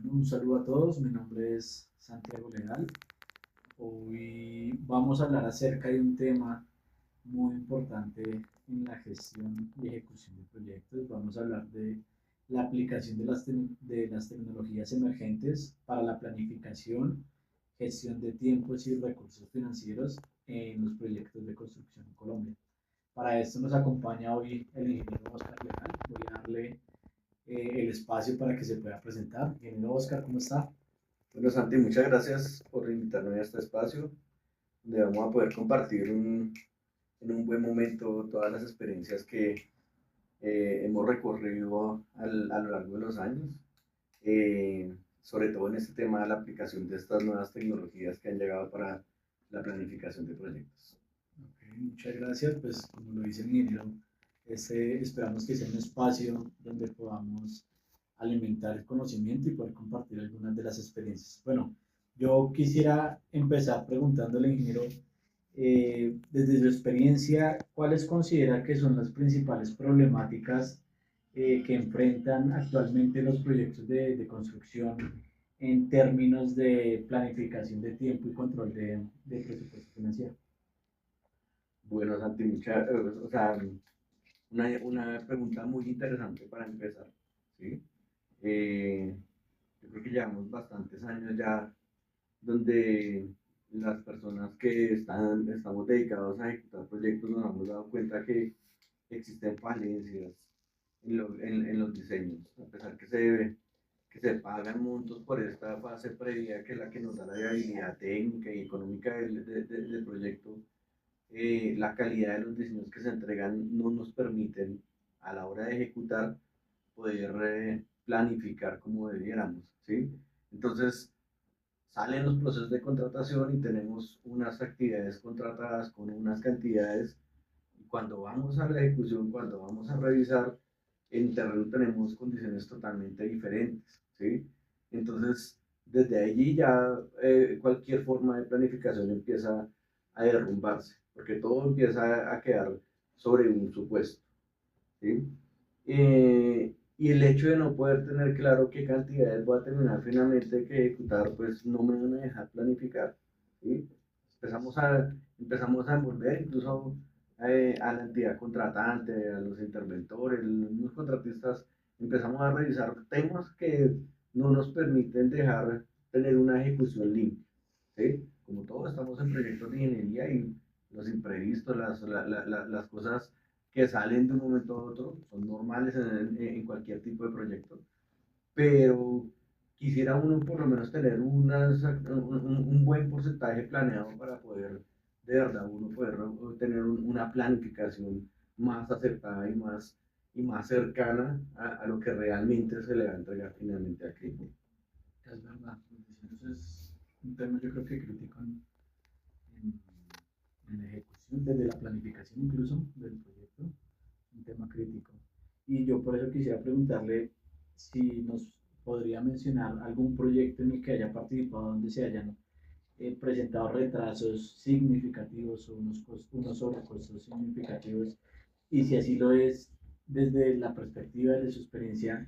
Bueno, un saludo a todos, mi nombre es Santiago Leal. Hoy vamos a hablar acerca de un tema muy importante en la gestión y ejecución de proyectos. Vamos a hablar de la aplicación de las tecnologías emergentes para la planificación, gestión de tiempos y recursos financieros en los proyectos de construcción en Colombia. Para esto nos acompaña hoy el ingeniero Oscar Leal. Voy a darle el espacio para que se pueda presentar. Ingeniero Oscar, ¿cómo está? Bueno, Santi, muchas gracias por invitarme a este espacio, donde vamos a poder compartir en un buen momento todas las experiencias que hemos recorrido a lo largo de los años, eh, sobre todo en este tema de la aplicación de estas nuevas tecnologías que han llegado para la planificación de proyectos. Okay, muchas gracias. Pues como lo dice el ingeniero, esperamos que sea un espacio donde podamos alimentar el conocimiento y poder compartir algunas de las experiencias. Bueno, yo quisiera empezar preguntándole, ingeniero, desde su experiencia, ¿cuáles considera que son las principales problemáticas que enfrentan actualmente los proyectos de construcción en términos de planificación de tiempo y control de presupuesto financiero? Bueno, Santi, o sea, una pregunta muy interesante para empezar, ¿sí? Eh, yo creo que llevamos bastantes años ya donde las personas que estamos dedicados a ejecutar proyectos nos hemos dado cuenta que existen falencias en los diseños, a pesar que se pagan montos por esta fase previa, que es la que nos da la viabilidad técnica y económica del proyecto. La calidad de los diseños que se entregan no nos permiten a la hora de ejecutar poder planificar como debiéramos, ¿sí? Entonces, salen los procesos de contratación y tenemos unas actividades contratadas con unas cantidades. Y cuando vamos a la ejecución, cuando vamos a revisar, en terreno tenemos condiciones totalmente diferentes, ¿sí? Entonces, desde allí ya cualquier forma de planificación empieza a derrumbarse, porque todo empieza a quedar sobre un supuesto, ¿sí? Y el hecho de no poder tener claro qué cantidades voy a terminar finalmente que ejecutar, pues no me van a dejar planificar, ¿sí? Empezamos a envolver incluso a la entidad contratante, a los interventores, los contratistas, empezamos a revisar temas que no nos permiten dejar tener una ejecución limpia, ¿sí? Como todos estamos en proyectos de ingeniería y los imprevistos, las cosas que salen de un momento a otro, son normales en cualquier tipo de proyecto, pero quisiera uno por lo menos tener un buen porcentaje planeado para poder, de verdad, uno poder tener una planificación más acertada y más cercana a lo que realmente se le va a entregar finalmente al cliente. Es verdad, los diseños es un tema yo creo que crítico en, en la ejecución, desde la planificación incluso del proyecto, un tema crítico. Y yo por eso quisiera preguntarle si nos podría mencionar algún proyecto en el que haya participado donde se hayan presentado retrasos significativos o unos sobrecostos significativos, y si así lo es, desde la perspectiva de su experiencia,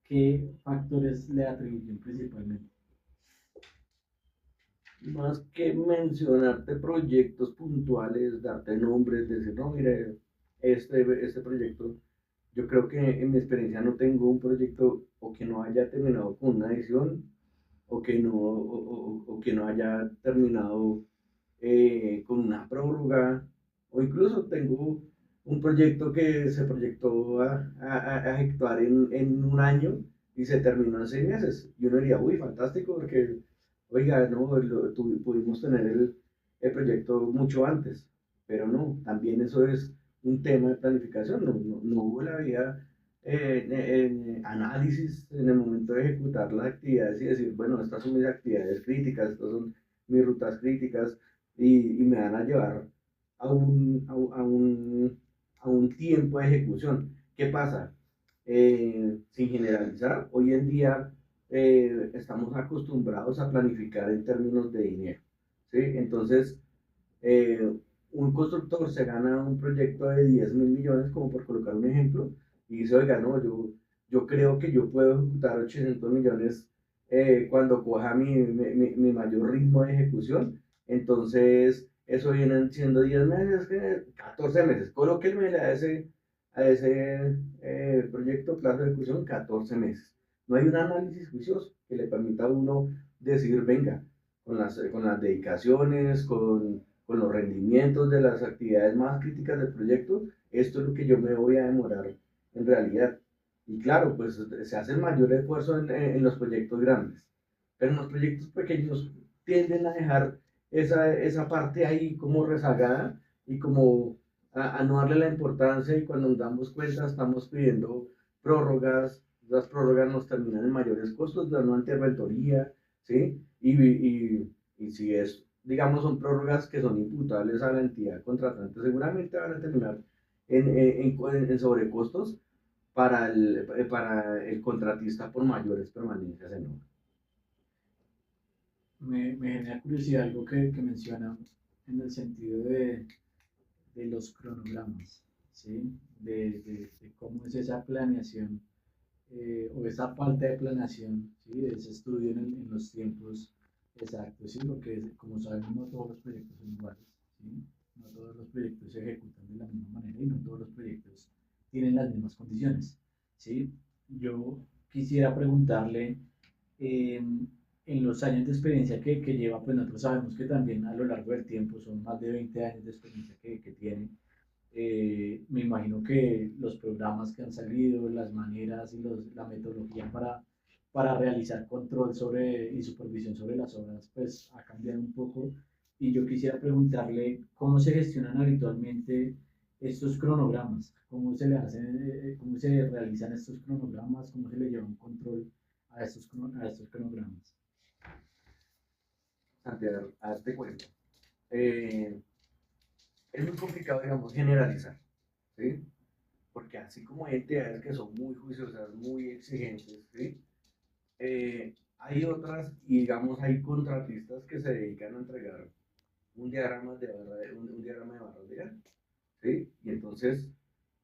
¿qué factores le atribuyen principalmente? Más que mencionarte proyectos puntuales, darte nombres, decir, no, mire, este proyecto, yo creo que en mi experiencia no tengo un proyecto o que no haya terminado con una edición o que no haya terminado con una prórroga, o incluso tengo un proyecto que se proyectó a ejecutar en un año y se terminó en 6 meses. Y uno diría, uy, fantástico, porque, oiga, no, pudimos tener el proyecto mucho antes, pero no, también eso es un tema de planificación, no hubo la vía análisis en el momento de ejecutar las actividades y decir, bueno, estas son mis actividades críticas, estas son mis rutas críticas, y me van a llevar a a un tiempo de ejecución. ¿Qué pasa? Sin generalizar, hoy en día estamos acostumbrados a planificar en términos de dinero, ¿sí? Entonces, eh, un constructor se gana un proyecto de 10.000 millones, como por colocar un ejemplo, y dice, oiga, no, yo creo que yo puedo ejecutar 800 millones cuando coja mi mayor ritmo de ejecución. Entonces, eso vienen siendo 10 meses, 14 meses. Colóquenme a ese proyecto plazo de ejecución 14 meses. No hay un análisis juicioso que le permita a uno decir, venga, con las dedicaciones, con los rendimientos de las actividades más críticas del proyecto, esto es lo que yo me voy a demorar en realidad. Y claro, pues se hace el mayor esfuerzo en los proyectos grandes, pero en los proyectos pequeños tienden a dejar esa parte ahí como rezagada y como a no darle la importancia, y cuando nos damos cuenta estamos pidiendo prórrogas, las prórrogas nos terminan en mayores costos de una interventoría, ¿sí? Y si es, digamos, son prórrogas que son imputables a la entidad contratante, seguramente van a terminar en sobrecostos para el contratista por mayores permanencias en obra. Me genera curiosidad algo que menciona en el sentido de los cronogramas, ¿sí? De cómo es esa planeación o esa falta de planeación, ¿sí? De ese estudio en los tiempos exactos, ¿sí? Porque como sabemos no todos los proyectos son iguales, ¿sí? No todos los proyectos se ejecutan de la misma manera y no todos los proyectos tienen las mismas condiciones, ¿sí? Yo quisiera preguntarle, eh, en los años de experiencia que lleva, pues nosotros sabemos que también a lo largo del tiempo son más de 20 años de experiencia que tiene. Me imagino que los programas que han salido, las maneras y la metodología para realizar control sobre, y supervisión sobre las obras, pues ha cambiado un poco. Y yo quisiera preguntarle cómo se gestionan habitualmente estos cronogramas, cómo se le hacen, cómo se realizan estos cronogramas, cómo se le lleva un control a estos cronogramas. Santiago, hazte cuenta. Eh, es muy complicado, digamos, generalizar, ¿sí? Porque así como hay entidades que son muy juiciosas, muy exigentes, ¿sí? Hay otras, y digamos, hay contratistas que se dedican a entregar un diagrama de barras de gas, ¿sí? Y entonces,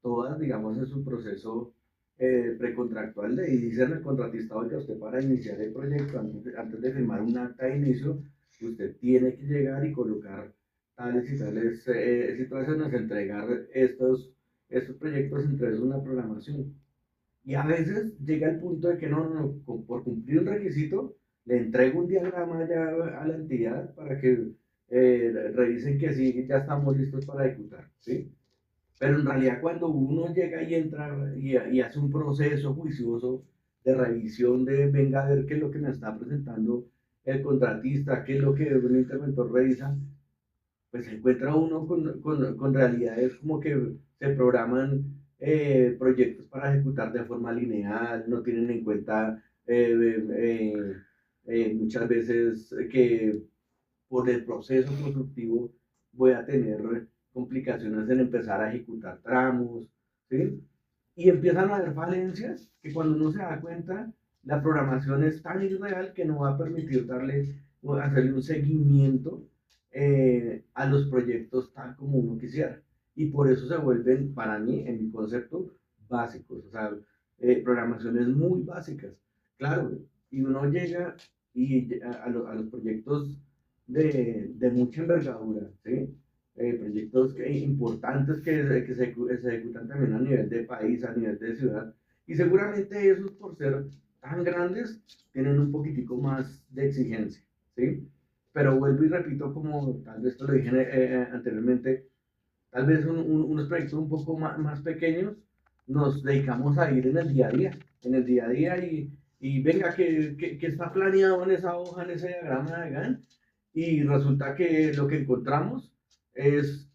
todas, digamos, en su proceso precontractual le dicen al contratista, oiga, usted para iniciar el proyecto, antes de firmar un acta de inicio, usted tiene que llegar y colocar tales y tales situaciones, entregar estos proyectos entre una programación. Y a veces llega el punto de que por cumplir un requisito, le entrego un diagrama ya a la entidad para que revisen que sí, ya estamos listos para ejecutar, ¿sí? Pero en realidad cuando uno llega y entra y hace un proceso juicioso de revisión de venga a ver qué es lo que me está presentando el contratista, qué es lo que un interventor revisa, pues se encuentra uno con realidades como que se programan proyectos para ejecutar de forma lineal, no tienen en cuenta muchas veces que por el proceso constructivo voy a tener complicaciones en empezar a ejecutar tramos, ¿sí? Y empiezan a haber falencias que cuando uno se da cuenta, la programación es tan irreal que no va a permitir hacerle un seguimiento a los proyectos tal como uno quisiera. Y por eso se vuelven, para mí, en mi concepto, básicos, o sea, programaciones muy básicas. Claro, y uno llega a los proyectos de mucha envergadura, ¿sí? Proyectos importantes se ejecutan también a nivel de país, a nivel de ciudad, y seguramente esos por ser tan grandes tienen un poquitico más de exigencia, ¿sí? Pero vuelvo y repito, como tal vez te lo dije anteriormente, tal vez unos proyectos un poco más pequeños nos dedicamos a ir en el día a día y venga, que está planeado en esa hoja, en ese diagrama de GAN, y resulta que lo que encontramos es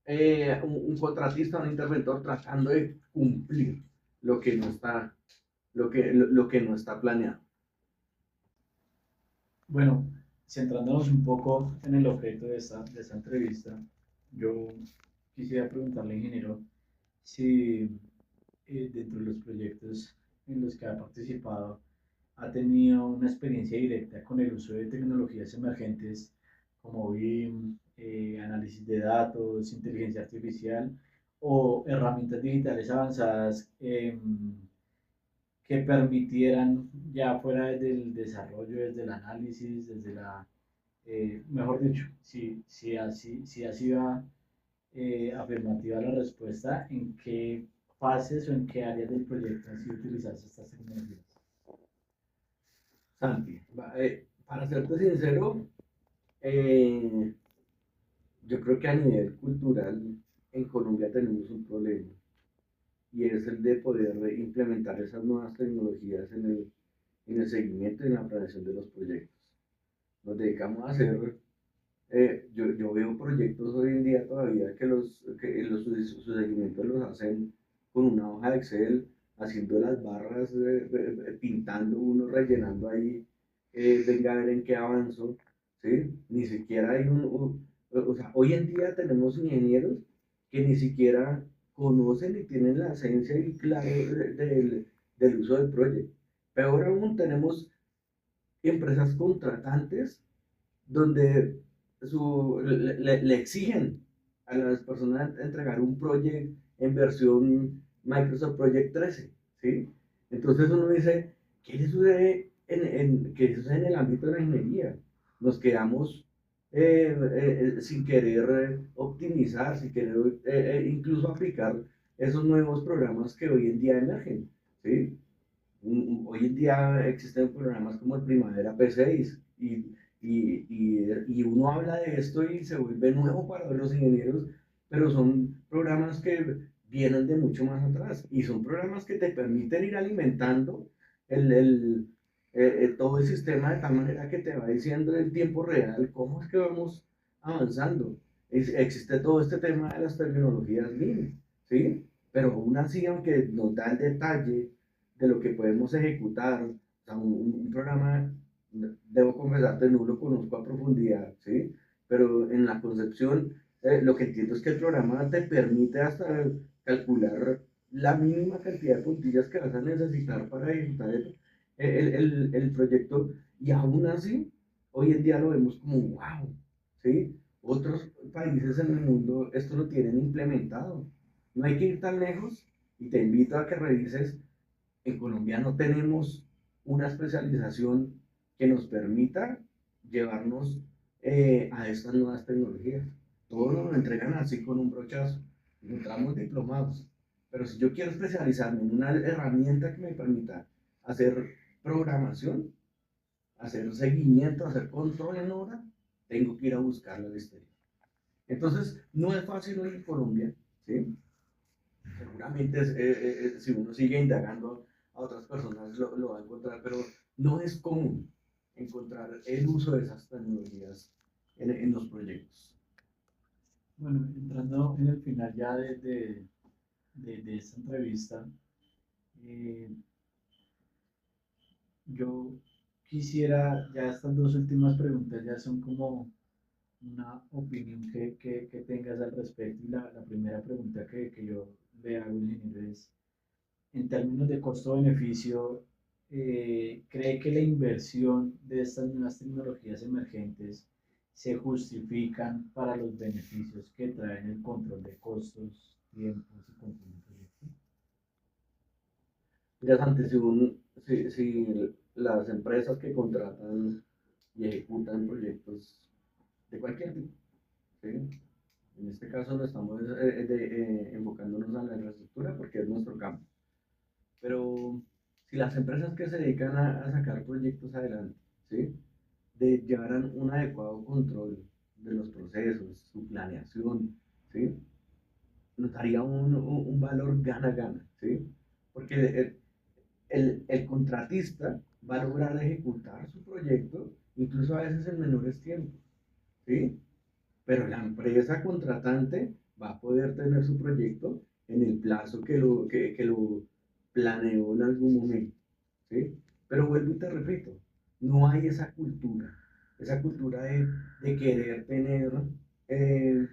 un contratista, un interventor tratando de cumplir lo que no está, lo que no está planeado. Bueno, centrándonos un poco en el objeto de esta entrevista, yo quisiera preguntarle, ingeniero, si dentro de los proyectos en los que ha participado ha tenido una experiencia directa con el uso de tecnologías emergentes como BIM, análisis de datos, inteligencia artificial o herramientas digitales avanzadas, que permitieran, ya fuera desde el desarrollo, desde el análisis, desde la, mejor dicho, si así va afirmativa la respuesta, ¿en qué fases o en qué áreas del proyecto han sido utilizadas estas tecnologías? Santi, para serte sincero, eh, yo creo que a nivel cultural en Colombia tenemos un problema y es el de poder implementar esas nuevas tecnologías en el seguimiento y en la planeación de los proyectos. Nos dedicamos a hacer, yo veo proyectos hoy en día todavía su seguimiento los hacen con una hoja de Excel, haciendo las barras, pintando uno, rellenando ahí, venga a ver en qué avanzo, ¿sí? Ni siquiera hay o sea, hoy en día tenemos ingenieros que ni siquiera conocen y tienen la esencia y claro del uso del proyecto. Peor aún, tenemos empresas contratantes donde le exigen a las personas entregar un proyecto en versión Microsoft Project 13, ¿sí? Entonces uno dice, ¿qué sucede qué sucede en el ámbito de la ingeniería? Nos quedamos sin querer optimizar, sin querer incluso aplicar esos nuevos programas que hoy en día emergen, ¿sí? Hoy en día existen programas como el Primavera P6 y uno habla de esto y se vuelve nuevo para los ingenieros, pero son programas que vienen de mucho más atrás y son programas que te permiten ir alimentando el, el, todo el sistema de tal manera que te va diciendo en tiempo real cómo es que vamos avanzando. Existe todo este tema de las terminologías Lean, ¿sí? Pero aún así, aunque nos da el detalle de lo que podemos ejecutar, o sea, un programa, debo confesarte, no lo conozco a profundidad, ¿sí? Pero en la concepción, lo que entiendo es que el programa te permite hasta calcular la mínima cantidad de puntillas que vas a necesitar para ejecutar el proyecto, y aún así, hoy en día lo vemos como wow, ¿sí? Otros países en el mundo esto lo tienen implementado. No hay que ir tan lejos y te invito a que revises. En Colombia no tenemos una especialización que nos permita llevarnos a estas nuevas tecnologías. Todos nos lo entregan así con un brochazo. Encontramos diplomados. Pero si yo quiero especializarme en una herramienta que me permita hacer programación, hacer seguimiento, hacer control en obra, tengo que ir a buscarla al exterior. Entonces, no es fácil hoy en Colombia, ¿sí? Seguramente si uno sigue indagando a otras personas lo va a encontrar, pero no es común encontrar el uso de esas tecnologías en los proyectos. Bueno, entrando en el final ya de esta entrevista, eh, yo quisiera, ya estas dos últimas preguntas ya son como una opinión que tengas al respecto. Y la primera pregunta que yo le hago al ingeniero es, en términos de costo-beneficio, ¿cree que la inversión de estas nuevas tecnologías emergentes se justifican para los beneficios que traen el control de costos, tiempos y control de proyectos? Interesante, si las empresas que contratan y ejecutan proyectos de cualquier tipo, ¿sí? En este caso no estamos enfocándonos a la infraestructura porque es nuestro campo. Pero si las empresas que se dedican a sacar proyectos adelante, ¿sí? Llevaran un adecuado control de los procesos, su planeación, ¿sí? Nos daría un valor gana-gana, ¿sí? Porque el contratista va a lograr ejecutar su proyecto, incluso a veces en menores tiempos, ¿sí? Pero la empresa contratante va a poder tener su proyecto en el plazo que lo planeó en algún momento, ¿sí? Pero vuelvo y te repito, no hay esa cultura de querer tener eh,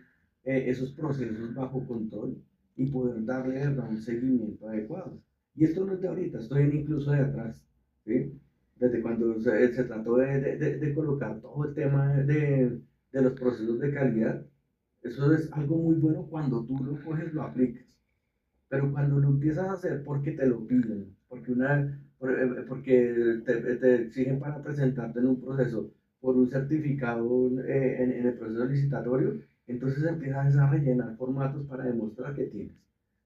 esos procesos bajo control y poder darle ¿verdad? Un seguimiento adecuado. Y esto no es de ahorita, estoy incluso de atrás, ¿sí? Desde cuando se trató de colocar todo el tema de los procesos de calidad, eso es algo muy bueno cuando tú lo coges, lo aplicas. Pero cuando lo empiezas a hacer porque te lo piden, porque porque te exigen para presentarte en un proceso por un certificado en el proceso licitatorio, entonces empiezas a rellenar formatos para demostrar que tienes,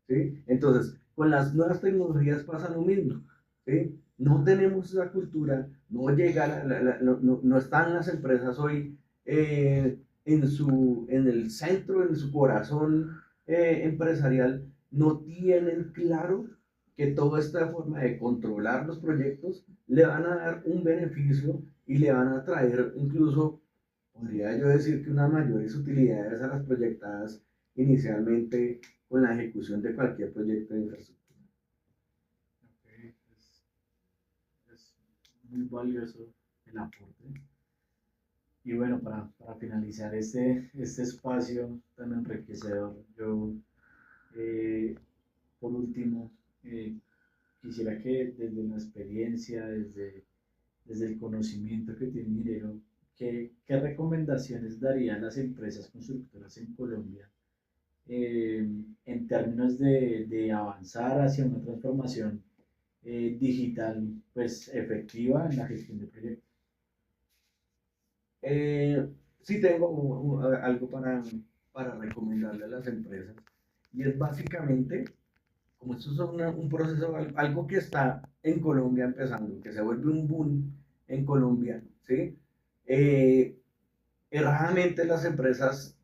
¿sí? Entonces, con las nuevas tecnologías pasa lo mismo, ¿sí? No tenemos esa cultura, no llega, no están las empresas hoy en el centro, en su corazón empresarial, no tienen claro que toda esta forma de controlar los proyectos le van a dar un beneficio y le van a traer incluso, podría yo decir que unas mayores utilidades a las proyectadas inicialmente con la ejecución de cualquier proyecto de infraestructura. Okay, es muy valioso el aporte. Y bueno, para finalizar este espacio tan enriquecedor, yo por último quisiera que desde la experiencia, desde el conocimiento que tiene Minero, ¿qué recomendaciones darían las empresas constructoras en Colombia en términos de avanzar hacia una transformación digital pues efectiva en la gestión de proyectos? Sí tengo algo para recomendarle a las empresas y es básicamente, como esto es un proceso, algo que está en Colombia empezando, que se vuelve un boom en Colombia, ¿sí? Erradamente las empresas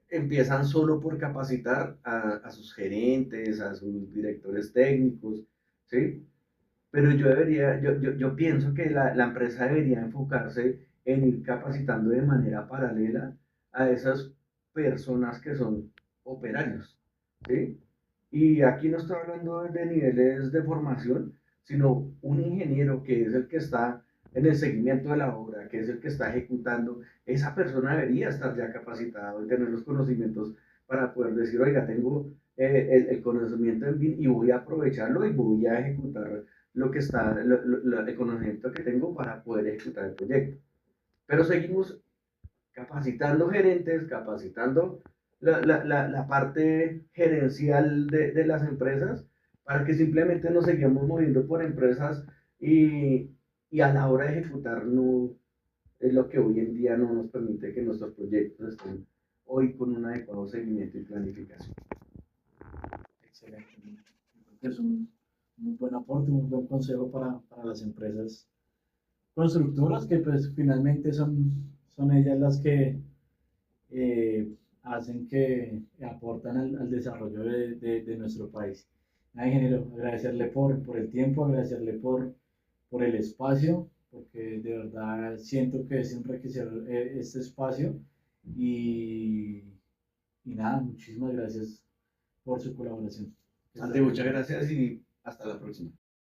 empiezan solo por capacitar a sus gerentes, a sus directores técnicos, ¿sí? Pero yo pienso que la empresa debería enfocarse en ir capacitando de manera paralela a esas personas que son operarios, ¿sí? Y aquí no estoy hablando de niveles de formación, sino un ingeniero que es el que está en el seguimiento de la obra, que es el que está ejecutando, esa persona debería estar ya capacitado y tener los conocimientos para poder decir, oiga, tengo el conocimiento en BIM y voy a aprovecharlo y voy a ejecutar lo que está, el conocimiento que tengo para poder ejecutar el proyecto. Pero seguimos capacitando gerentes, capacitando la parte gerencial de las empresas para que simplemente nos sigamos moviendo por empresas y a la hora de ejecutar no es lo que hoy en día no nos permite que nuestros proyectos estén hoy con un adecuado seguimiento y planificación. Excelente. Creo que es un muy buen aporte, un buen consejo para las empresas constructoras que pues finalmente son ellas las que hacen que aportan al desarrollo de nuestro país. Nada, ingeniero, agradecerle por el tiempo, agradecerle por el espacio, porque de verdad siento que es enriquecedor este espacio y, y nada, muchísimas gracias por su colaboración. Ante, muchas gracias y hasta la próxima.